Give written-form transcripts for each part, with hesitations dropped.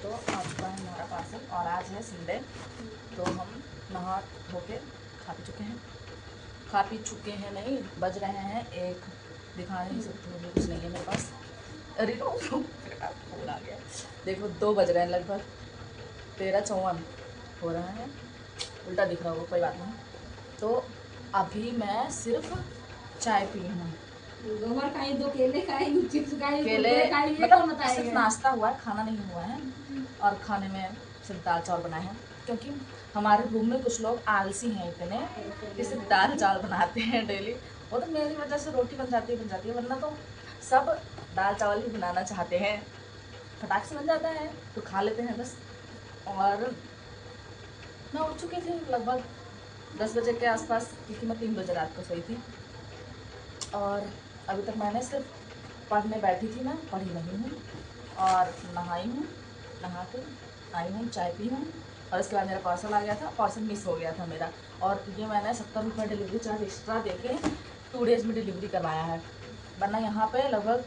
तो आपका है हमारा पार्सल और आज है संडे, तो हम नहा धो के खा पी चुके हैं नहीं, बज रहे हैं एक, दिखा नहीं सकती मुझे कुछ नहीं है मेरे पास। अरे नो फोन आ गया। देखो 2 बज रहे हैं, लगभग 13:54 हो रहा है, उल्टा दिख रहा होगा, कोई बात नहीं। तो अभी मैं सिर्फ चाय पी हूँ, केले मतलब सिर्फ नाश्ता हुआ है, खाना नहीं हुआ है। और खाने में सिर्फ दाल चावल बनाए हैं, क्योंकि हमारे रूम में कुछ लोग आलसी हैं इतने कि सिर्फ दाल चावल बनाते हैं डेली। वो तो मेरी वजह से रोटी बन जाती है, वरना तो सब दाल चावल ही बनाना चाहते हैं। फटाक से बन जाता है तो खा लेते हैं बस। और मैं उठ चुकी थी लगभग 10 बजे के आसपास, क्योंकि मैं 3 बजे रात को सोई थी। और अभी तक मैंने सिर्फ पढ़ने बैठी थी, मैं पढ़ी नहीं हूँ। और नहाई हूँ, नहा के आई हूँ, चाय पी हूँ। और उसके बाद मेरा पार्सल आ गया था, पार्सल मिस हो गया था मेरा। और ये मैंने 70 रुपये डिलीवरी चार्ज एक्स्ट्रा देके 2 डेज़ में डिलीवरी करवाया है, वरना यहाँ पे लगभग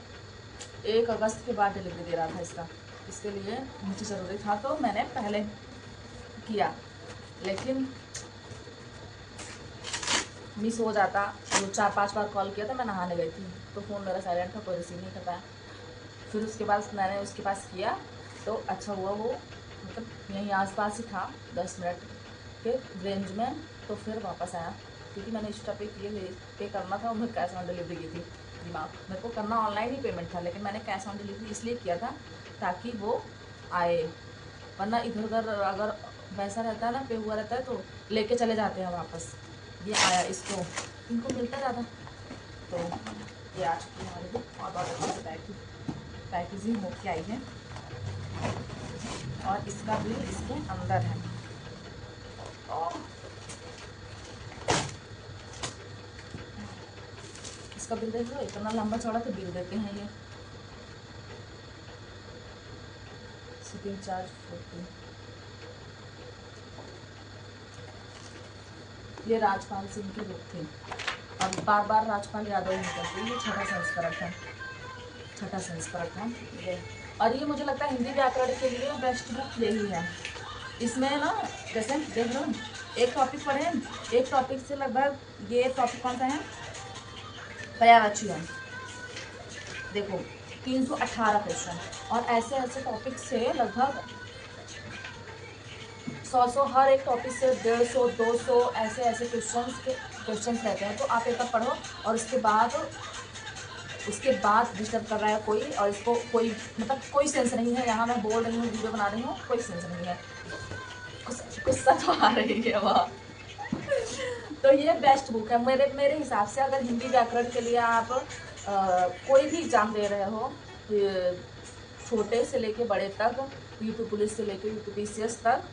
1 अगस्त के बाद डिलीवरी दे रहा था इसका। इसके लिए मुझे ज़रूरी था तो मैंने पहले किया, लेकिन मिस हो जाता। वो 4-5 बार कॉल किया था, मैं नहाने गई थी तो फ़ोन मेरा साइलेंट था, कोई रिसीव नहीं कर पाया। फिर उसके बाद मैंने उसके पास किया तो अच्छा हुआ, वो मतलब यहीं आसपास ही था, 10 मिनट के रेंज में। तो फिर वापस आया, क्योंकि मैंने एक्स्ट्रा पे करना था और मैं कैश ऑन डिलीवरी की थी। दिमाग मेरे को करना ऑनलाइन ही पेमेंट था, लेकिन मैंने कैश ऑन डिलीवरी इसलिए किया था ताकि वो आए, वरना इधर उधर अगर वैसा रहता है ना, पे हुआ रहता है तो लेके चले जाते हैं वापस। ये आया, इसको इनको मिलता ज़्यादा। तो ये आ चुकी है हमारी बुक और बहुत अच्छे से पैकेजिंग होके आई है। और इसका बिल इसके अंदर है। और इसका बिल देख लो, इतना लंबा चौड़ा तो बिल देते हैं ये। Shipping charge 40। ये राजपाल सिंह की बुक थी, और बार बार राजपाल यादव नहीं करती, ये छठा संस्करण था ये। और ये मुझे लगता है हिंदी व्याकरण के लिए बेस्ट बुक यही है। इसमें ना जैसे देख लो, एक टॉपिक पढ़े, एक टॉपिक से लगभग, ये टॉपिक कौन सा है, पर्यायवाची है। देखो 318 क्वेश्चन, और ऐसे ऐसे टॉपिक से लगभग 100 हर एक टॉपिक से 150 200 ऐसे ऐसे क्वेश्चंस रहते हैं। तो आप एक बार पढ़ो, और उसके बाद डिस्टर्ब कर रहा है कोई, और इसको कोई मतलब कोई सेंस नहीं है। यहाँ मैं बोल रही हूँ, वीडियो बना रही हूँ, कोई सेंस नहीं है, गुस्सा तो आ रही है वहाँ। तो ये बेस्ट बुक है मेरे हिसाब से। अगर हिंदी व्याकरण के लिए आप कोई भी एग्जाम दे रहे हो, छोटे से लेके बड़े तक, यूपी पुलिस से लेके यूपी पीसीएस तक,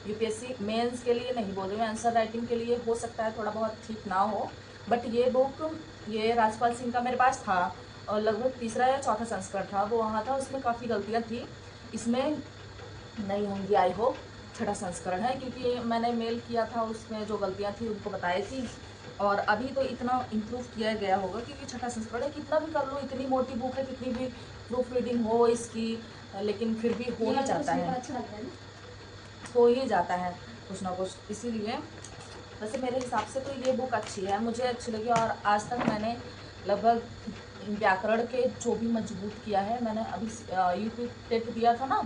यूपीएससी मेंस के लिए नहीं बोल रही हूँ, आंसर राइटिंग के लिए हो सकता है थोड़ा बहुत ठीक ना हो, बट ये बुक, ये राजपाल सिंह का मेरे पास था, और लगभग 3रा या 4था संस्करण था, वो वहाँ था, उसमें काफ़ी गलतियाँ थी, इसमें नहीं होंगी आई होप। 6ठा संस्करण है, क्योंकि मैंने मेल किया था, उसमें जो गलतियाँ थी उनको बताई थी। और अभी तो इतना इम्प्रूव किया गया होगा, क्योंकि 6ठा संस्करण है, कितना भी कर लो, इतनी मोटी बुक है, कितनी भी प्रूफ रीडिंग हो इसकी, लेकिन फिर भी हो ही जाता है कुछ ना कुछ। इसीलिए वैसे मेरे हिसाब से तो ये बुक अच्छी है, मुझे अच्छी लगी। और आज तक मैंने लगभग व्याकरण के जो भी मजबूत किया है, मैंने अभी यूपी टेट दिया था ना,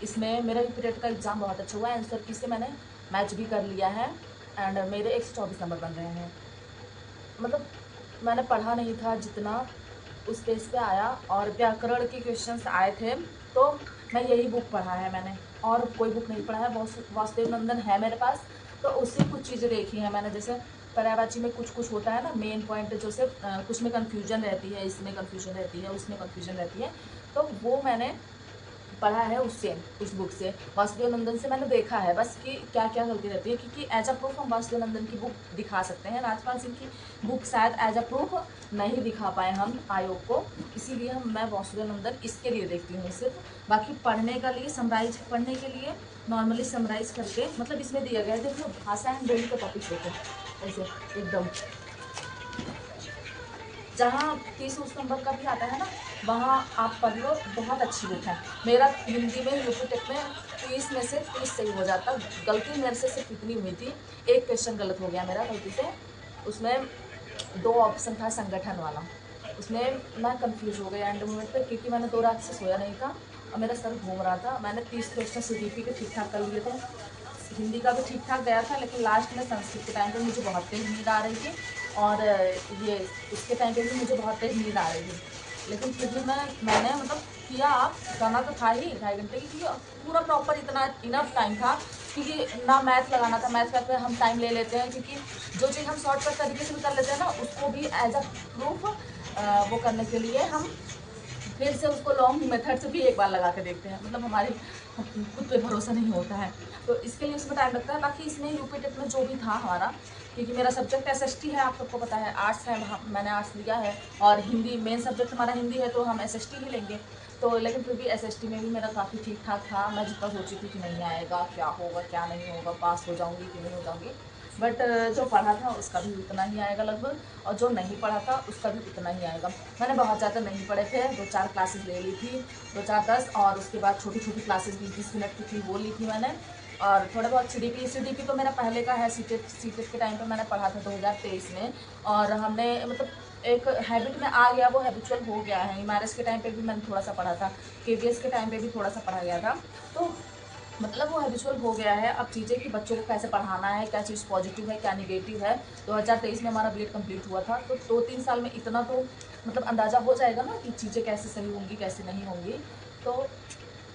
इसमें मेरा यूपी टेट का एग्ज़ाम बहुत अच्छा हुआ है, आंसर की से मैंने मैच भी कर लिया है, एंड मेरे 124 नंबर बन रहे हैं। मतलब मैंने पढ़ा नहीं था जितना, उस पेज पे आया, और व्याकरण के क्वेश्चंस आए थे, तो मैं यही बुक पढ़ा है मैंने, और कोई बुक नहीं पढ़ा है। वासुदेव नंदन है मेरे पास, तो उससे कुछ चीज़ें देखी हैं मैंने, जैसे पर्यायवाची में कुछ कुछ होता है ना, मेन पॉइंट जो से कुछ में कन्फ्यूजन रहती है, इसमें कन्फ्यूजन रहती है, उसमें कन्फ्यूजन रहती है, तो वो मैंने पढ़ा है उससे, उस बुक से, वासुदेव नंदन से मैंने देखा है बस कि क्या क्या गलती रहती है, क्योंकि एज अ प्रूफ हम वासुदेव नंदन की बुक दिखा सकते हैं, राजपाल सिंह की बुक शायद एज अ प्रूफ नहीं दिखा पाए हम आयोग को, इसीलिए मैं वासुदेव नंदन इसके लिए देखती हूँ सिर्फ। बाकी पढ़ने के लिए, समराइज पढ़ने के लिए नॉर्मली समराइज करके, मतलब इसमें दिया गया है, देखो भाषा एंड ध्वनि का टॉपिक देखो, ऐसे एकदम जहाँ 30 नंबर का भी आता है ना, वहाँ आप पढ़ लो, बहुत अच्छी बुक है। मेरा हिंदी में यूपी टेक में 30 में से 30 सही हो जाता। गलती मेरे से सिर्फ इतनी हुई थी, एक क्वेश्चन गलत हो गया मेरा गलती से। उसमें 2 ऑप्शन था संगठन वाला, उसमें मैं कंफ्यूज हो गई एंड मोमेंट पे, क्योंकि मैंने 2 रात से सोया नहीं था और मेरा सर घूम रहा था। मैंने 30 क्वेश्चन सीडीपी के ठीक ठाक कर लिए थे, हिंदी का भी ठीक ठाक गया था, लेकिन लास्ट में संस्कृत के टाइम पे मुझे बहुत तेज नींद आ रही थी और ये उसके टाइम पे भी मुझे बहुत तेज नींद आ रही थी। लेकिन फिर भी मैंने मतलब किया। आप करना तो था ही 2.5 घंटे की, क्योंकि पूरा प्रॉपर इतना इनफ टाइम था, क्योंकि ना मैथ लगाना था। मैथ पे हम टाइम ले लेते हैं, क्योंकि जो चीज़ हम शॉर्टकट तरीके से भी कर लेते हैं ना, उसको भी एज अ प्रूफ वो करने के लिए हम फिर से उसको लॉन्ग मेथड से भी एक बार लगा के देखते हैं। मतलब हमारी खुद पे भरोसा नहीं होता है, तो इसके लिए उसमें टाइम लगता है। बाकी इसमें यूपी टेट में जो भी था हमारा, क्योंकि मेरा सब्जेक्ट एसएसटी है, आप सबको पता है, आर्ट्स है, मैंने आर्ट्स लिया है और हिंदी मेन सब्जेक्ट हमारा हिंदी है, तो हम एसएसटी ही लेंगे। तो लेकिन फिर भी एसएसटी में भी मेरा काफ़ी ठीक ठाक था। मैं जितना सोची थी कि नहीं आएगा, क्या होगा क्या नहीं होगा, पास हो जाऊँगी कि नहीं हो जाऊँगी, बट जो पढ़ा था उसका भी उतना ही आएगा लगभग, और जो नहीं पढ़ा था उसका भी उतना ही आएगा। मैंने बहुत ज़्यादा नहीं पढ़े थे, 2-4 क्लासेस ले ली थी, 2-4-10, और उसके बाद छोटी छोटी क्लासेस 20-20 मिनट की थी, वो ली थी मैंने। और थोड़ा बहुत सीडीपी तो मेरा पहले का है, सीटेट के टाइम पे मैंने पढ़ा था 2023 में, और हमने मतलब एक हैबिट में आ गया, वो हैबिचुअल हो गया है। एमआरएस के टाइम पे भी मैंने थोड़ा सा पढ़ा था, केवीएस के टाइम पे भी थोड़ा सा पढ़ा गया था, तो मतलब वो हैबिचुअल हो गया है। अब चीज़ें कि बच्चों को कैसे पढ़ाना है, क्या चीज़ पॉजिटिव है क्या निगेटिव है। 2023 में हमारा बीएड कंप्लीट हुआ था, तो 2-3 साल में इतना तो मतलब अंदाज़ा हो जाएगा ना कि चीज़ें कैसे सही होंगी कैसे नहीं होंगी, तो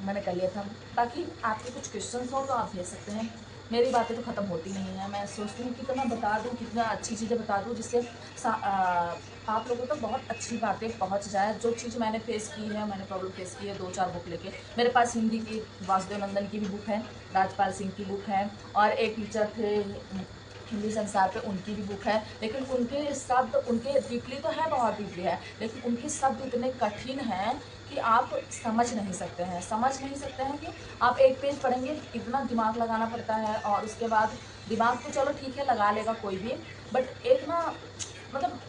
मैंने कर लिया था। बाकी आपके कुछ क्वेश्चंस हो तो आप भेज सकते हैं। मेरी बातें तो ख़त्म होती नहीं हैं, मैं सोचती हूँ कितना बता दूँ, कितना अच्छी चीज़ें बता दूँ, जिससे आप लोगों तक बहुत अच्छी बातें पहुँच जाए। जो चीज़ मैंने फेस की है, मैंने प्रॉब्लम फेस की है 2-4 बुक लेके। मेरे पास हिंदी की वासुदेव नंदन की भी बुक है, राजपाल सिंह की बुक है, और एक टीचर थे हिंदी संसार पे, उनकी भी बुक है। लेकिन उनके शब्द, उनके डीपली तो है, बहुत डीपली है, लेकिन उनके शब्द इतने कठिन हैं कि आप समझ नहीं सकते हैं कि आप एक पेज पढ़ेंगे, इतना दिमाग लगाना पड़ता है। और उसके बाद दिमाग तो चलो ठीक है लगा लेगा कोई भी, बट एक ना मतलब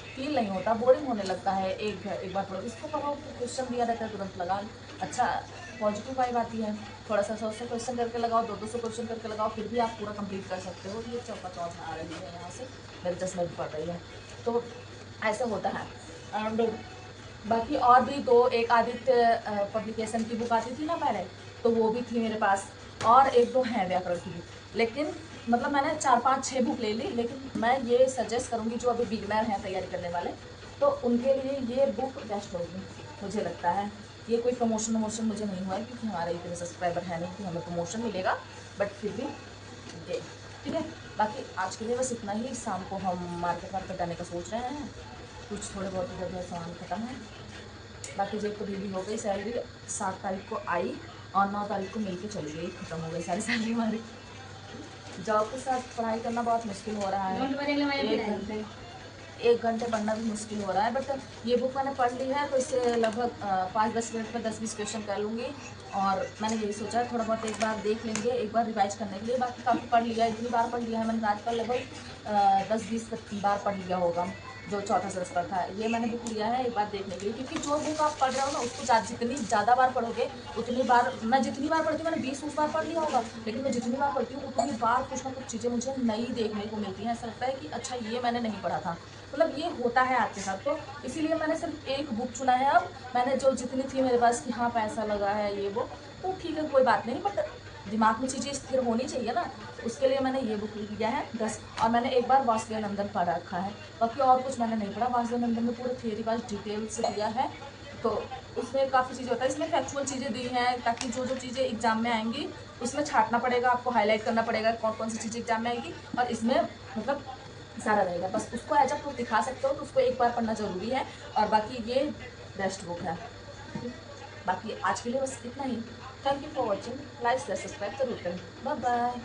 फील नहीं होता, बोरिंग होने लगता है। एक बार पढ़ो, इसको पढ़ो फिर क्वेश्चन दिया रहता है तुरंत लगा, अच्छा पॉजिटिव वाइब आती है। थोड़ा सा 100 क्वेश्चन करके लगाओ, 200 क्वेश्चन करके लगाओ, फिर भी आप पूरा कंप्लीट कर सकते हो। ये चौका चौथ आ रही है यहाँ से, मेरे चश्मे भी पड़ रही है, तो ऐसे होता है। एंड बाकी और भी दो, एक आदित्य पब्लिकेशन की बुक आती थी ना पहले, तो वो भी थी मेरे पास, और एक दो है व्याकरण की बुक। लेकिन मतलब मैंने 4-5-6 बुक ले ली, लेकिन मैं ये सजेस्ट करूँगी जो अभी बिगनर हैं तैयारी करने वाले, तो उनके लिए ये बुक बेस्ट होगी मुझे लगता है। ये कोई प्रमोशन वमोशन मुझे नहीं हुआ है, क्योंकि हमारे इतने सब्सक्राइबर है नहीं कि हमें प्रमोशन मिलेगा, बट फिर भी ये ठीक है। बाकी आज के लिए बस इतना ही। शाम को हम मार्केट वार्केट जाने का सोच रहे हैं, कुछ थोड़े बहुत इधर उधर सामान खत्म है। बाकी जेब तो ढीली हो गई, सैलरी 7 तारीख को आई और 9 तारीख को मिल के चली गई, खत्म हो गई सारी सैलरी हमारी। जॉब के साथ पढ़ाई करना बहुत मुश्किल हो रहा है, 1 घंटे पढ़ना भी मुश्किल हो रहा है, बट ये बुक मैंने पढ़ ली है, तो इससे लगभग 5-10 मिनट में 10-20 क्वेश्चन कर लूँगी। और मैंने यही सोचा है थोड़ा बहुत एक बार देख लेंगे, एक बार रिवाइज करने के लिए। बाकी काफ़ी पढ़ लिया है, इतनी बार पढ़ लिया है मैंने, राजपाल लगभग 10-20 बार पढ़ लिया होगा, जो चौथा सेमेस्टर था। ये मैंने बुक लिया है एक बार देखने के लिए, क्योंकि जो बुक आप पढ़ रहे हो ना, उसको जितनी ज़्यादा बार पढ़ोगे उतनी बार, मैं जितनी बार पढ़ती हूँ, मैंने 20-20 बार पढ़ लिया होगा, लेकिन मैं जितनी बार पढ़ती हूँ उतनी बार कुछ ना कुछ चीज़ें मुझे नई देखने को मिलती हैं। ऐसा लगता है कि अच्छा ये मैंने नहीं पढ़ा था, मतलब ये होता है आपके साथ। तो इसीलिए मैंने सिर्फ एक बुक चुना है। अब मैंने जो जितनी थी मेरे पास कि हाँ पैसा लगा है ये वो, तो ठीक है कोई बात नहीं, बट दिमाग में चीज़ें स्थिर होनी चाहिए ना, उसके लिए मैंने ये बुक लिया है 10। और मैंने एक बार वासुदेव नंदन पढ़ रखा है, बाकी और कुछ मैंने नहीं पढ़ा। वासुदेव नंदन में पूरा थियरी वाइज डिटेल से दिया है, तो उसमें काफ़ी चीज़ें होता है। इसमें फैक्चुअल चीज़ें दी हैं, ताकि जो जो चीज़ें एग्जाम में आएंगी उसमें छांटना पड़ेगा, आपको हाईलाइट करना पड़ेगा कौन कौन सी चीज़ें एग्जाम में आएगी, और इसमें मतलब सारा रहेगा। बस उसको एज अ प्रूफ दिखा सकते हो, तो उसको एक बार पढ़ना ज़रूरी है। और बाकी ये बेस्ट बुक है। बाकी आज के लिए बस इतना ही। Thank you for watching, like share subscribe जरूर करें। Bye bye.